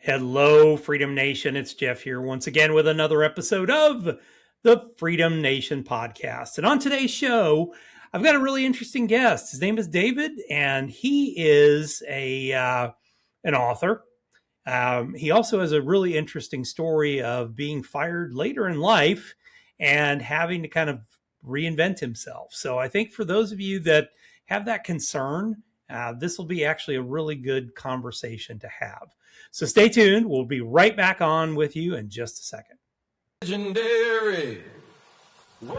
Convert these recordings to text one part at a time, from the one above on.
Hello, Freedom Nation. It's Jeff here once again with another episode of the Freedom Nation podcast. And on today's show, I've got a really interesting guest. His name is David, and he is an author. He also has a really interesting story of being fired later in life and having to kind of reinvent himself. So I think for those of you that have that concern, this will be actually a really good conversation to have. So stay tuned. We'll be right back on with you in just a second. Legendary. Whoa,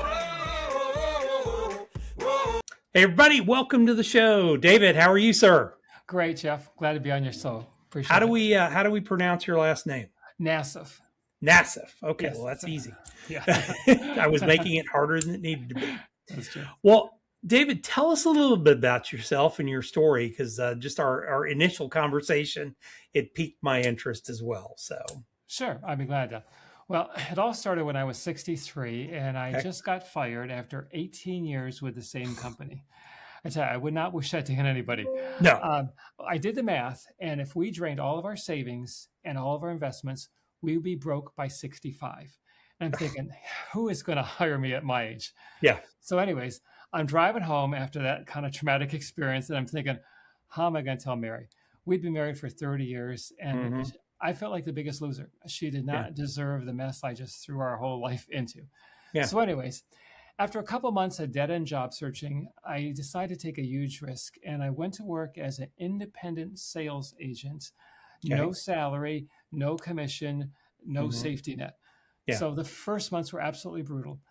whoa. Hey, everybody. Welcome to the show. David, how are you, sir? Great, Jeff. Glad to be on your show. Appreciate How do we pronounce your last name? Nassief. Nassief. Okay, Yes. well, that's easy. Yeah. I was making it harder than it needed to be. That's true. Well, David, tell us a little bit about yourself and your story, because just our initial conversation, it piqued my interest as well. So Sure, I'd be glad to. Well, it all started when I was 63, and I just got fired after 18 years with the same company. I tell you, I would not wish that to anybody. No. I did the math, and if we drained all of our savings and all of our investments, we would be broke by 65. And I'm thinking, who is going to hire me at my age? Yeah. So anyways, I'm driving home after that kind of traumatic experience, and I'm thinking, how am I going to tell Mary? We'd been married for 30 years, and I felt like the biggest loser. She did not deserve the mess I just threw our whole life into. Yeah. So anyways, after a couple months of dead-end job searching, I decided to take a huge risk, and I went to work as an independent sales agent. No salary, no commission, no safety net. Yeah. So the first months were absolutely brutal.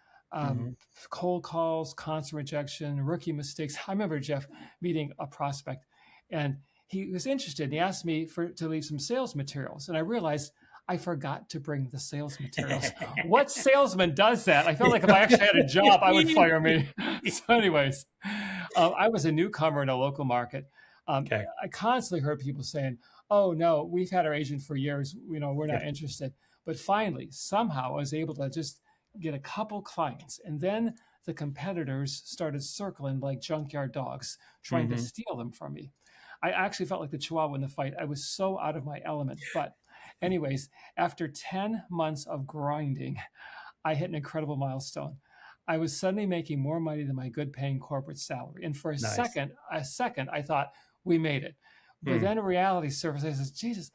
Cold calls, constant rejection, rookie mistakes. I remember Jeff meeting a prospect, and he was interested. And he asked me to leave some sales materials, and I realized I forgot to bring the sales materials. What salesman does that? I felt like if I actually had a job, I would fire me. So anyways, I was a newcomer in a local market. I constantly heard people saying, oh, no, we've had our agent for years. We're not interested. But finally, somehow I was able to just get a couple clients. And then the competitors started circling like junkyard dogs, trying to steal them from me. I actually felt like the Chihuahua in the fight. I was so out of my element. But anyways, after 10 months of grinding, I hit an incredible milestone. I was suddenly making more money than my good paying corporate salary. And for a second, I thought we made it. But then reality surfaced. I said, Jesus,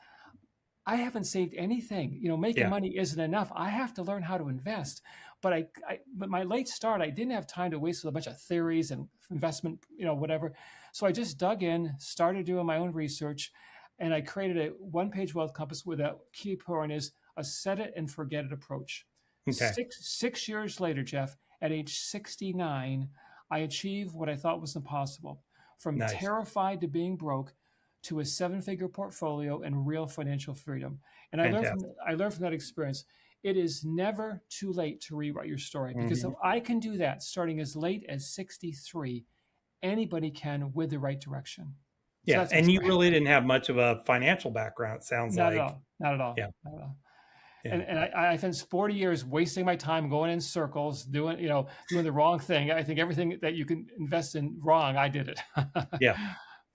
I haven't saved anything. Making money isn't enough. I have to learn how to invest. But but my late start, I didn't have time to waste with a bunch of theories and investment, whatever. So I just dug in, started doing my own research, and I created a one-page wealth compass with a key point is a set it and forget it approach. Okay. Six years later, Jeff, at age 69, I achieved what I thought was impossible. From terrified to being broke, to a 7-figure portfolio and real financial freedom. And I learned from that experience, it is never too late to rewrite your story, because if I can do that starting as late as 63, anybody can with the right direction. Yeah. So and you really didn't have much of a financial background, it sounds not like. Not at all. Yeah. Not at all. Yeah. And I spent 40 years wasting my time going in circles, doing the wrong thing. I think everything that you can invest in wrong, I did it. Yeah.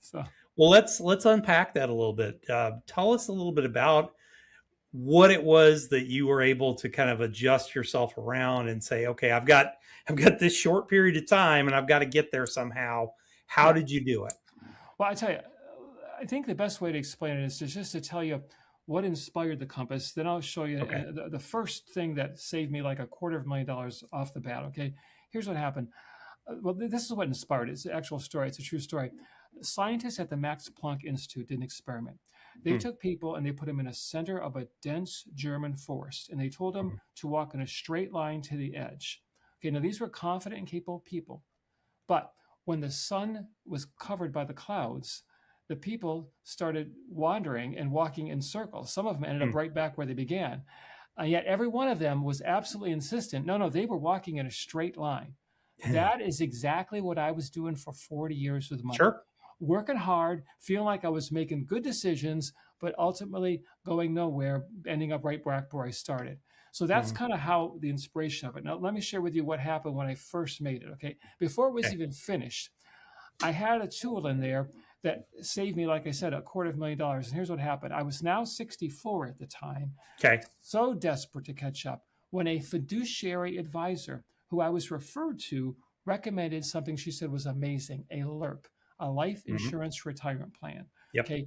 So. Well, let's unpack that a little bit. Tell us a little bit about what it was that you were able to kind of adjust yourself around and say, okay, I've got this short period of time and I've got to get there somehow. How did you do it? Well, I tell you, I think the best way to explain it is just to tell you what inspired the compass. Then I'll show you the first thing that saved me like $250,000 off the bat. Okay, here's what happened. Well, this is what inspired it. It's an actual story. It's a true story. Scientists at the Max Planck Institute did an experiment. They took people and they put them in the center of a dense German forest, and they told them to walk in a straight line to the edge. Okay, now these were confident and capable people. But when the sun was covered by the clouds, the people started wandering and walking in circles. Some of them ended up right back where they began. And yet every one of them was absolutely insistent. No, they were walking in a straight line. That is exactly what I was doing for 40 years with money. Sure. Working hard, feeling like I was making good decisions, but ultimately going nowhere, ending up right back where I started. So that's kind of how the inspiration of it. Now, let me share with you what happened when I first made it, okay? Before it was even finished, I had a tool in there that saved me, like I said, $250,000. And here's what happened. I was now 64 at the time, Okay. so desperate to catch up when a fiduciary advisor who I was referred to recommended something she said was amazing, a LIRP, a life insurance retirement plan. Yep. Okay,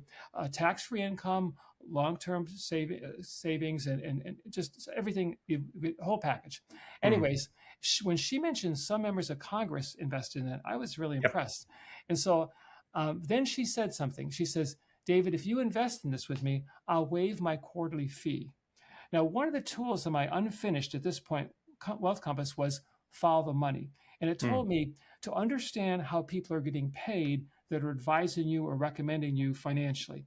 tax-free income, long-term savings, and just everything, the whole package. Anyways, when she mentioned some members of Congress invested in it, I was really impressed. And so then she said something. She says, David, if you invest in this with me, I'll waive my quarterly fee. Now, one of the tools of my unfinished at this point Wealth Compass was Follow the Money. And it told me to understand how people are getting paid that are advising you or recommending you financially.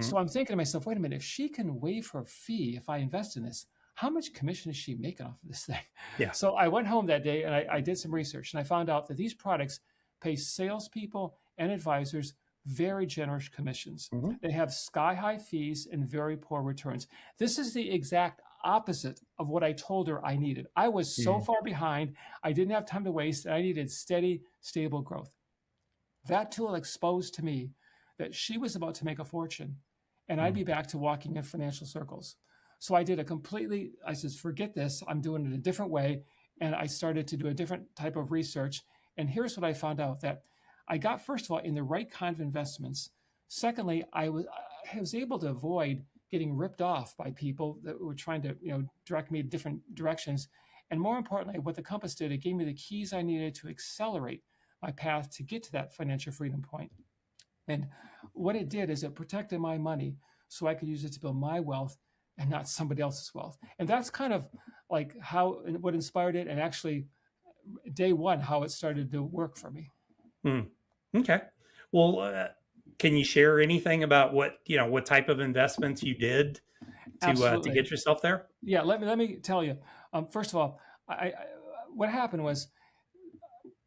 So I'm thinking to myself, wait a minute, if she can waive her fee if I invest in this, how much commission is she making off of this thing? Yeah. So I went home that day and I did some research, and I found out that these products pay salespeople and advisors very generous commissions. They have sky-high fees and very poor returns. This is the exact opposite of what I told her I needed. I was so far behind, I didn't have time to waste, and I needed steady, stable growth. That tool exposed to me that she was about to make a fortune, and I'd be back to walking in financial circles. So I said, forget this, I'm doing it a different way, and I started to do a different type of research. And here's what I found out, that I got, first of all, in the right kind of investments. Secondly, I was able to avoid getting ripped off by people that were trying to, direct me to different directions. And more importantly, what the Compass did, it gave me the keys I needed to accelerate my path to get to that financial freedom point. And what it did is it protected my money so I could use it to build my wealth and not somebody else's wealth. And that's kind of like what inspired it, and actually day one, how it started to work for me. Okay. Well, can you share anything about what type of investments you did to get yourself there? Yeah, let me tell you. First of all, what happened was,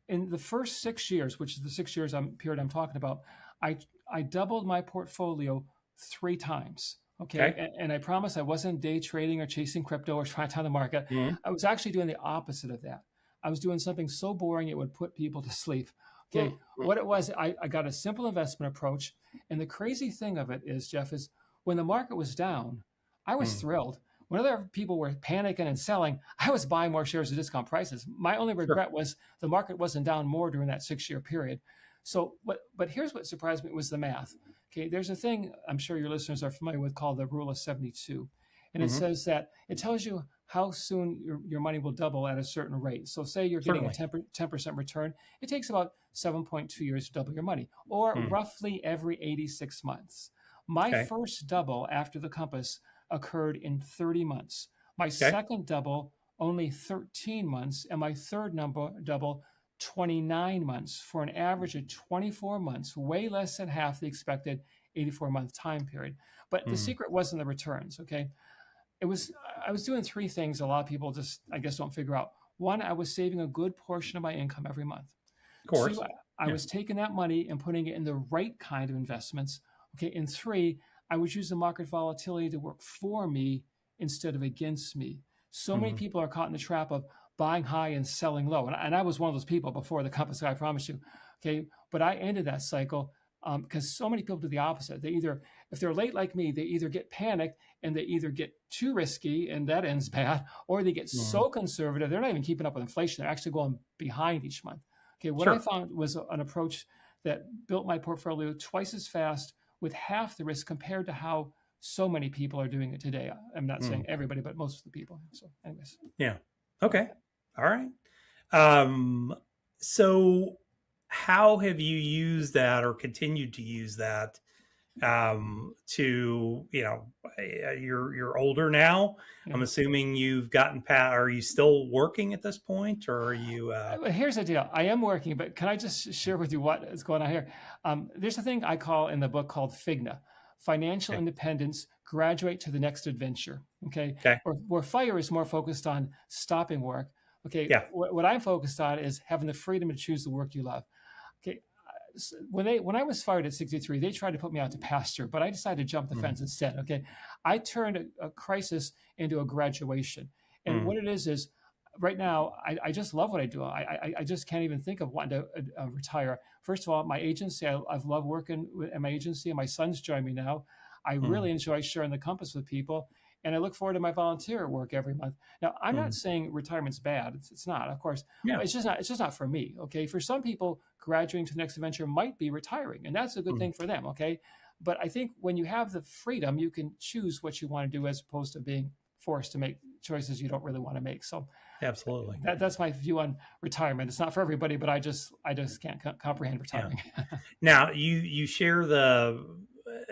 in the first 6 years, which is the 6 years period I'm talking about, I doubled my portfolio 3 times. Okay. And I promise I wasn't day trading or chasing crypto or trying to time the market. I was actually doing the opposite of that. I was doing something so boring it would put people to sleep. Okay. What it was, I got a simple investment approach. And the crazy thing of it is, Jeff, is when the market was down, I was thrilled. When other people were panicking and selling, I was buying more shares at discount prices. My only regret was the market wasn't down more during that 6-year period. So, but here's what surprised me was the math. Okay, there's a thing I'm sure your listeners are familiar with called the Rule of 72. And it says that it tells you how soon your money will double at a certain rate. So say you're getting a 10% return, it takes about 7.2 years to double your money, or roughly every 86 months. My first double after the Compass occurred in 30 months. My second double, only 13 months, and my third double, 29 months, for an average of 24 months, way less than half the expected 84-month time period. But the secret wasn't the returns, okay? I was doing 3 things a lot of people just, I guess, don't figure out. 1, I was saving a good portion of my income every month. Of course. 2, I was taking that money and putting it in the right kind of investments. Okay. And 3, I was using market volatility to work for me instead of against me. So many people are caught in the trap of buying high and selling low. And I was one of those people before the Compass, I promise you. Okay. But I ended that cycle because so many people do the opposite. They either, if they're late like me, they either get panicked and they either get too risky and that ends bad, or they get so conservative, they're not even keeping up with inflation. They're actually going behind each month. Okay. What I found was an approach that built my portfolio twice as fast with half the risk compared to how so many people are doing it today. I'm not saying everybody, but most of the people. So anyways. Yeah. Okay. All right. So how have you used that or continued to use that to, you're older now. I'm assuming you've gotten past, are you still working at this point, or are you? Here's the deal. I am working, but can I just share with you what is going on here? There's a thing I call in the book called FIGNA, Financial Independence, Graduate to the Next Adventure. Okay. Where FIRE is more focused on stopping work. Okay. What I'm focused on is having the freedom to choose the work you love. Okay. When I was fired at 63, they tried to put me out to pasture, but I decided to jump the fence instead. Okay. I turned a crisis into a graduation. And what it is right now, I just love what I do. I just can't even think of wanting to retire. First of all, my agency, I've loved working at my agency, and my son's joined me now. I Mm, really enjoy sharing the compass with people, and I look forward to my volunteer work every month. Now, I'm not mm. saying retirement's bad. It's not, of course. Yeah. It's just not for me. Okay, for some people, graduating to the next adventure might be retiring, and that's a good Mm, thing for them. Okay, but I think when you have the freedom, you can choose what you want to do as opposed to being forced to make choices you don't really want to make. So absolutely. that's my view on retirement. It's not for everybody, but I just can't comprehend Yeah. retiring. Now you share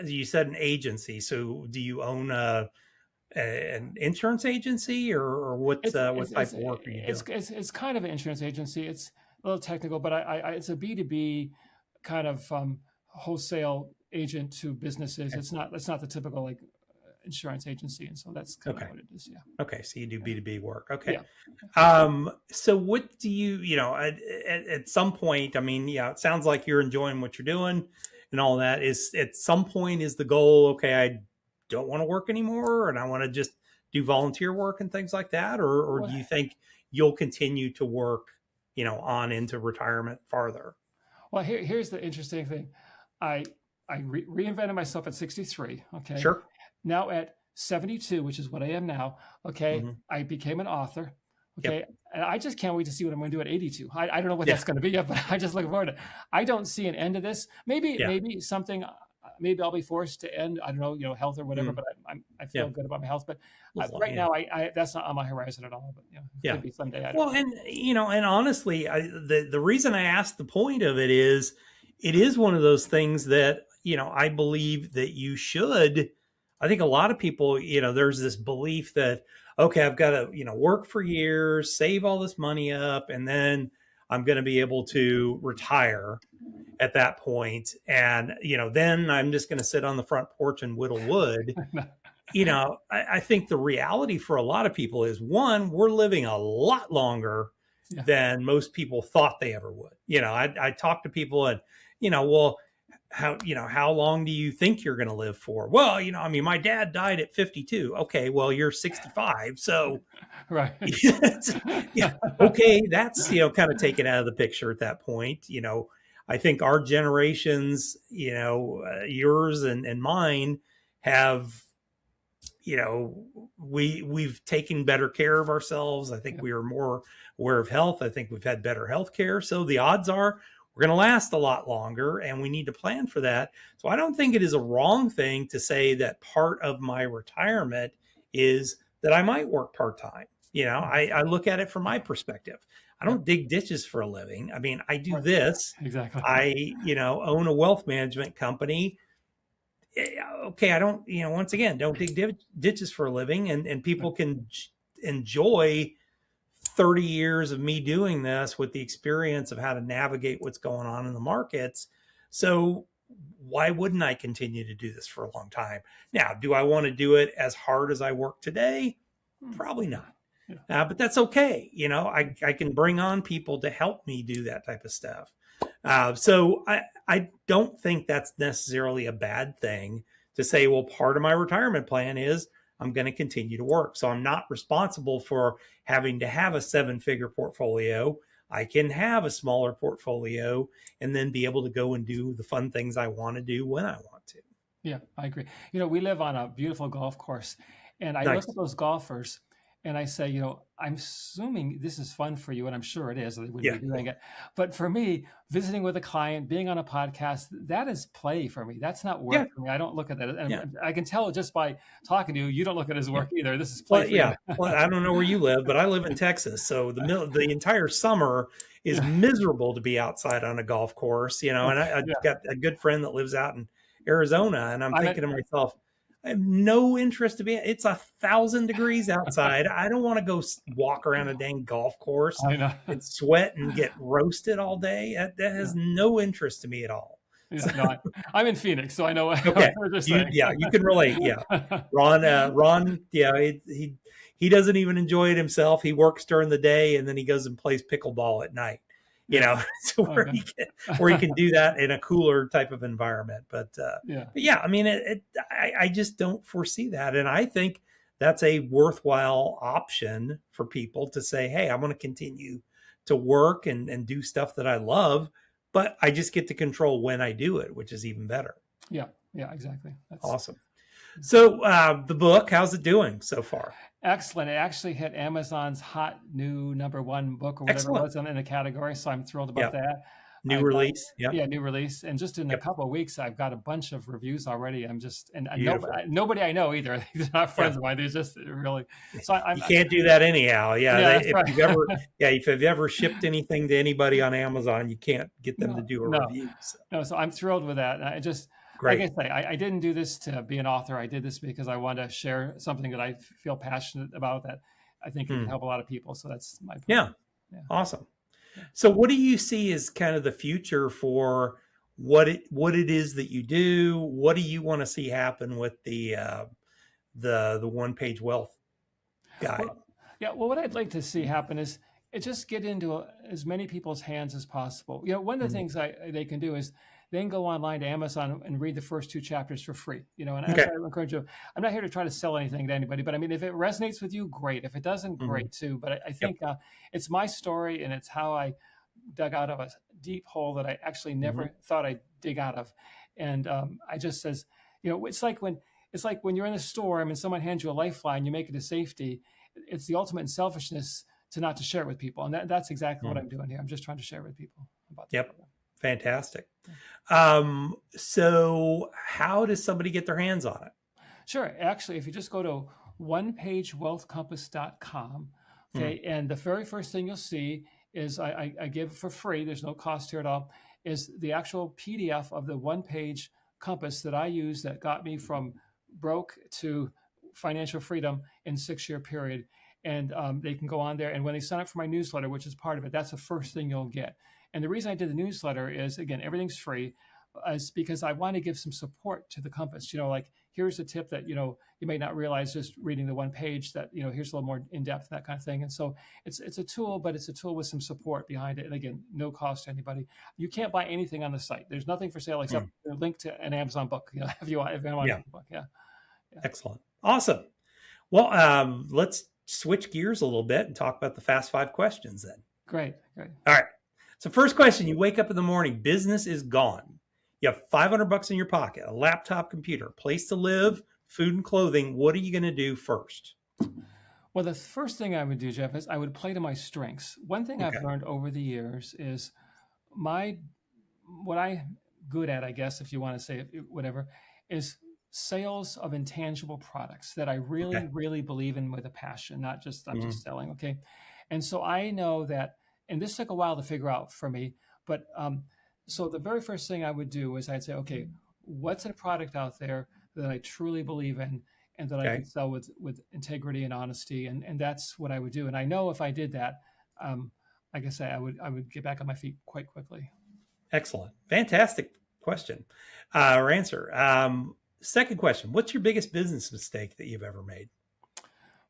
you said an agency. So do you own an insurance agency, or what type of work are you doing? It's kind of an insurance agency. It's a little technical, but it's a B2B kind of wholesale agent to businesses. Okay. It's not the typical like insurance agency, and so that's kind of Okay. what it is. Yeah, Okay. So you do B2B work. Okay. yeah. So what do at some point, I mean, yeah, it sounds like you're enjoying what you're doing and all that. Is at some point is the goal, okay, I don't want to work anymore and I want to just do volunteer work and things like that? Or do Well, you think you'll continue to work, on into retirement farther? here's the interesting thing. I reinvented myself at 63. Okay, Sure. now at 72, which is what I am now. Okay, Hmm. I became an author. Yep. Okay, and I just can't wait to see what I'm going to do at 82. I don't know what Yeah. that's going to be yet, but I just look forward to it. I don't see an end to this. Yeah. Maybe something. Maybe I'll be forced to end. I don't know, health or whatever. Mm, But I yeah. feel good about my health. But right Yeah. now, I that's not on my horizon at all. But it Yeah. could be someday. I don't Well, know. and and honestly, the reason I asked the point of it is, it is one of those things that I believe that you should. I think a lot of people, there's this belief that, okay, I've got to work for years, save all this money up, and then I'm going to be able to retire at that point, and then I'm just going to sit on the front porch and whittle wood. I think the reality for a lot of people is, one, we're living a lot longer Yeah. than most people thought they ever would. I talk to people and, well, how long do you think you're going to live for? Well, I mean, my dad died at 52. Okay. Well, you're 65. So Right. yeah. Okay. That's, kind of taken out of the picture at that point. I think our generations, yours and mine have, we've taken better care of ourselves. I think we are more aware of health. I think we've had better health care. So the odds are we're going to last a lot longer, and we need to plan for that. So I don't think it is a wrong thing to say that part of my retirement is that I might work part-time. I look at it from my perspective. I Yeah. don't dig ditches for a living. I mean, I do Right. this. Exactly. I, own a wealth management company. Okay, I don't, once again, don't dig ditches for a living, and people can enjoy 30 years of me doing this with the experience of how to navigate what's going on in the markets. So why wouldn't I continue to do this for a long time? Now, do I want to do it as hard as I work today? Probably not. Yeah. But that's okay. I can bring on people to help me do that type of stuff. So I don't think that's necessarily a bad thing to say, well, part of my retirement plan is I'm going to continue to work. So I'm not responsible for having to have a 7-figure portfolio. I can have a smaller portfolio and then be able to go and do the fun things I want to do when I want to. Yeah, I agree. We live on a beautiful golf course, and I look Nice. at those golfers and I say, I'm assuming this is fun for you, and I'm sure it is, or they wouldn't Yeah. be doing it. But for me, visiting with a client, being on a podcast, that is play for me. That's not work Yeah. for me. I don't look at that. And Yeah. I can tell just by talking to you, you don't look at it as work either. This is Well, play for yeah. you. Well, I don't know where you live, but I live in Texas. So the entire summer is Yeah. miserable to be outside on a golf course, and I've Yeah. got a good friend that lives out in Arizona, and I'm I'm thinking to myself, I have no interest to be. It's 1,000 degrees outside. I don't want to go walk around a dang golf course I know. and sweat and get roasted all day. That has no interest to me at all. Yeah, no, I'm in Phoenix, so I know what Okay. you're saying. You can relate. Yeah. Ron, yeah, he doesn't even enjoy it himself. He works during the day and then he goes and plays pickleball at night. So where he can do that in a cooler type of environment. But Yeah. yeah, I mean, I just don't foresee that, and I think that's a worthwhile option for people to say, hey, I want to continue to work and do stuff that I love, but I just get to control when I do it, which is even better. Yeah. Yeah, exactly. That's Awesome. So the book, how's it doing so far? excellent. It actually hit Amazon's hot new #1 book or whatever it Excellent. was in the category. So I'm thrilled about Yep. that. New I've got, release. Yep. yeah, new release. And just in a Yep. couple of weeks, I've got a bunch of reviews already. I'm just, and Beautiful. nobody I know either. They're not friends Yeah. of mine. They're just really, so You can't do that anyhow. Yeah. yeah, that's If right. you've ever shipped anything to anybody on Amazon, you can't get them to do a No, review. So. no. So I'm thrilled with that. And I just, like Great. I say, I didn't do this to be an author. I did this because I want to share something that I feel passionate about that I think it can help a lot of people. So that's my point. Yeah. Yeah. Awesome. So what do you see as kind of the future for what it is that you do? What do you want to see happen with the one-page wealth guide? Well, what I'd like to see happen is it just get into as many people's hands as possible. One of the things they can do is they can go online to Amazon and read the first 2 chapters for free. And Okay. I encourage you. I'm not here to try to sell anything to anybody, but I mean, if it resonates with you, great. If it doesn't, great too. But I think it's my story, and it's how I dug out of a deep hole that I actually never thought I'd dig out of. And I just says, it's like when you're in a storm and someone hands you a lifeline, you make it to safety. It's the ultimate in selfishness to not to share it with people. And that's exactly what I'm doing here. I'm just trying to share with people about that. Program. Fantastic. So how does somebody get their hands on it? Sure. Actually, if you just go to onepagewealthcompass.com, okay, and the very first thing you'll see is I give for free, there's no cost here at all, is the actual PDF of the one-page compass that I use that got me from broke to financial freedom in 6-year period. And they can go on there. And when they sign up for my newsletter, which is part of it, that's the first thing you'll get. And the reason I did the newsletter is, again, everything's free, is because I want to give some support to the compass. Like here's a tip that, you may not realize just reading the one page that, here's a little more in depth, that kind of thing. And so it's a tool, but it's a tool with some support behind it. And again, no cost to anybody. You can't buy anything on the site. There's nothing for sale except a link to an Amazon book, if you want a book. Yeah. Excellent. Awesome. Well, let's switch gears a little bit and talk about the fast 5 questions then. Great. All right. So first question, you wake up in the morning, business is gone. You have $500 in your pocket, a laptop, computer, place to live, food and clothing. What are you going to do first? Well, the first thing I would do, Jeff, is I would play to my strengths. One thing I've learned over the years is what I'm good at, I guess, if you want to say it, whatever, is sales of intangible products that I really, really believe in with a passion, not just I'm just selling. Okay. And so I know that, and this took a while to figure out for me, but so the very first thing I would do is I'd say, okay, what's a product out there that I truly believe in and that I can sell with integrity and honesty? And that's what I would do. And I know if I did that, like I say, I would get back on my feet quite quickly. Excellent. Fantastic question or answer. Second question, what's your biggest business mistake that you've ever made?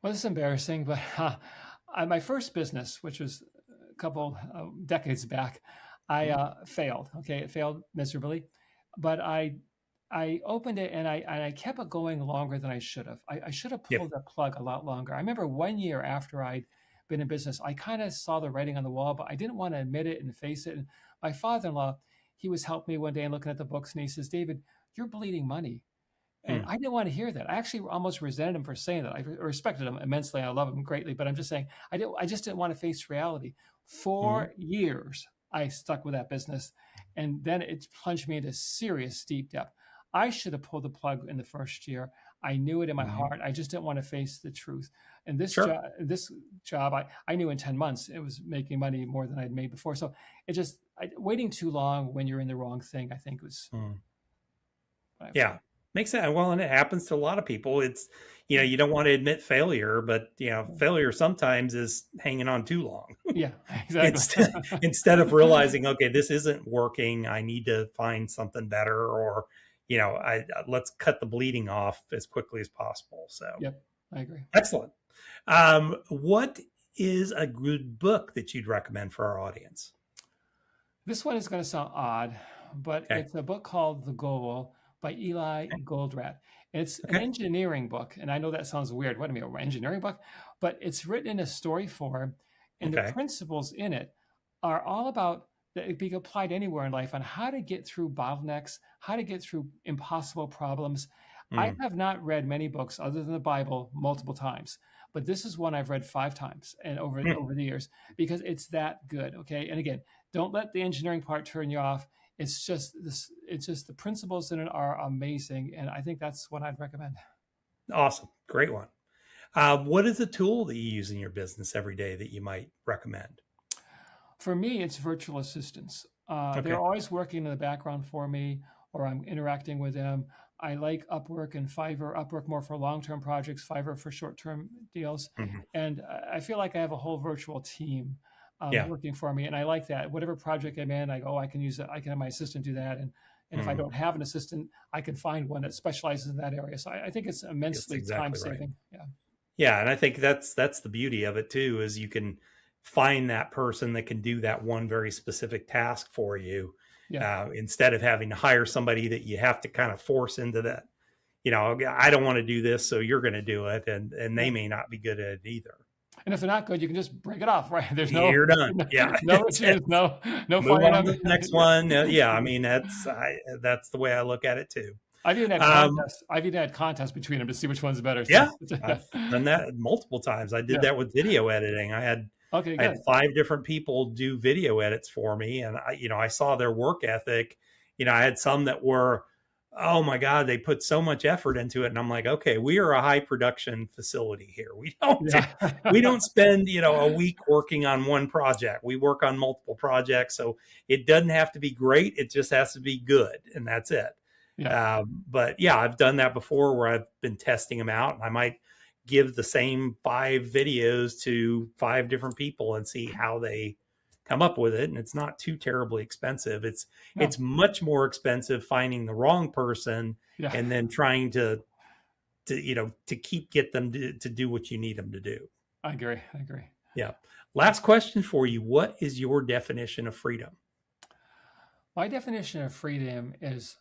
Well, this is embarrassing, but my first business, which was a couple decades back, I failed. Okay, it failed miserably, but I opened it and I kept it going longer than I should have. I should have pulled the plug a lot longer. I remember 1 year after I'd been in business, I kind of saw the writing on the wall, but I didn't want to admit it and face it. And my father-in-law, he was helping me one day and looking at the books, and he says, "David, you're bleeding money." And I didn't want to hear that. I actually almost resented him for saying that. I respected him immensely. I love him greatly, but I'm just saying, I just didn't want to face reality. 4 years, I stuck with that business. And then it plunged me into serious deep depth. I should have pulled the plug in the first year. I knew it in my heart. I just didn't want to face the truth. And this job, I knew in 10 months it was making money more than I'd made before. So it just, waiting too long when you're in the wrong thing, I think was. Makes sense. Well, and it happens to a lot of people. It's, you don't want to admit failure, but failure sometimes is hanging on too long. Yeah, exactly. instead of realizing, okay, this isn't working. I need to find something better, or, let's cut the bleeding off as quickly as possible. So, yep, I agree. Excellent. What is a good book that you'd recommend for our audience? This one is going to sound odd, but it's a book called The Goal by Eli Goldratt. It's an Okay. engineering book. And I know that sounds weird. What do you mean, an engineering book? But it's written in a story form. And the Okay. principles in it are all about that it be applied anywhere in life on how to get through bottlenecks, how to get through impossible problems. I Mm. have not read many books other than the Bible multiple times, but this is one I've read 5 times and Mm. over the years because it's that good. Okay. And again, don't let the engineering part turn you off. It's just this, it's just the principles in it are amazing. And I think that's what I'd recommend. Awesome. Great one. What is a tool that you use in your business every day that you might recommend? For me, it's virtual assistants. They're Okay. always working in the background for me, or I'm interacting with them. I like Upwork and Fiverr. Upwork more for long-term projects, Fiverr for short-term deals. Mhm. And I feel like I have a whole virtual team Yeah. working for me, and I like that. Whatever project I'm in, I go, oh, I can use it. I can have my assistant do that, and if I Mhm. don't have an assistant, I can find one that specializes in that area. So I think it's That's immensely time exactly right. saving. Yeah, Yeah, and I think that's the beauty of it too, is you can find that person that can do that one very specific task for you, yeah, instead of having to hire somebody that you have to kind of force into that. I don't want to do this, so you're going to do it, and they yeah. may not be good at it either. And if they're not good, you can just break it off, right? There's no You're done. Yeah, no issues, no move firing on them. to the next one. Yeah, I mean that's the way I look at it too. I've even had Um, contests. I've even had contests between them to see which one's better. So Yeah, I've done that multiple times. I did yeah. that with video editing. I had Okay, I had good. 5 different people do video edits for me, and I saw their work ethic. I had some that were, oh my god, they put so much effort into it, and I'm like, okay, we are a high production facility here. Yeah. We don't spend a week working on one project. We work on multiple projects, so it doesn't have to be great. It just has to be good, and that's it. Yeah. But yeah, I've done that before where I've been testing them out, and I might give the same 5 videos to 5 different people and see how they come up with it. And it's not too terribly expensive. It's No. it's much more expensive finding the wrong person Yeah. and then trying to get them to do what you need them to do. I agree. I agree. Yeah. Last question for you. What is your definition of freedom? My definition of freedom is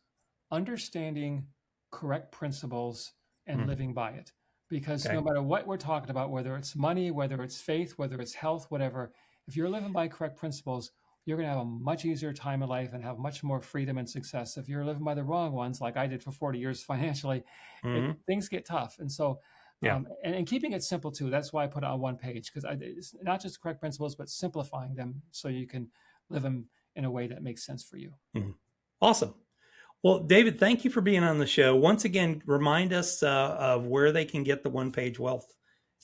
understanding correct principles and Mm, living by it. Because no okay. matter what we're talking about, whether it's money, whether it's faith, whether it's health, whatever, if you're living by correct principles, you're going to have a much easier time in life and have much more freedom and success. If you're living by the wrong ones, like I did for 40 years financially, Hmm. things get tough. And so, Yeah. and keeping it simple too, that's why I put it on one page, because it's not just correct principles, but simplifying them so you can live them in a way that makes sense for you. Mhm. Awesome. Well, David, thank you for being on the show. Once again, remind us of where they can get the One Page Wealth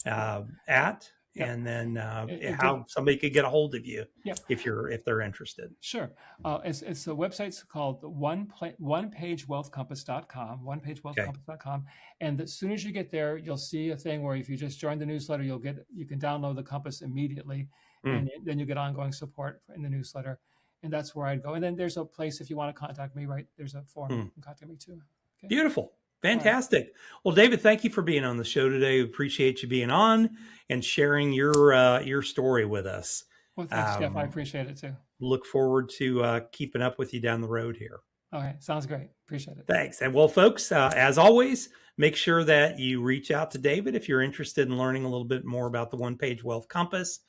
at, Yeah. and then Good. how somebody could get a hold of you Yeah. if they're interested. Sure. It's the website's called onepagewealthcompass.com, Okay. onepagewealthcompass.com. And as soon as you get there, you'll see a thing where if you just join the newsletter, you can download the compass immediately, Mm, and then you get ongoing support in the newsletter. And that's where I'd go. And then there's a place if you want to contact me, right? There's a form you mm. can contact me too. Okay. Beautiful. All right. Fantastic. Well, David, thank you for being on the show today. We appreciate you being on and sharing your story with us. Well, thanks, Jeff. I Um, appreciate it too. Look forward to keeping up with you down the road here. All right. Sounds great. Appreciate it. Thanks. And well, folks, as always, make sure that you reach out to David if you're interested in learning a little bit more about the One Page Wealth Compass.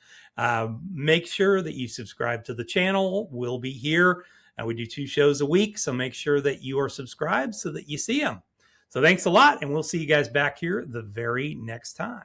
Make sure that you subscribe to the channel. We'll be here. We do 2 shows a week, so make sure that you are subscribed so that you see them. So thanks a lot, and we'll see you guys back here the very next time.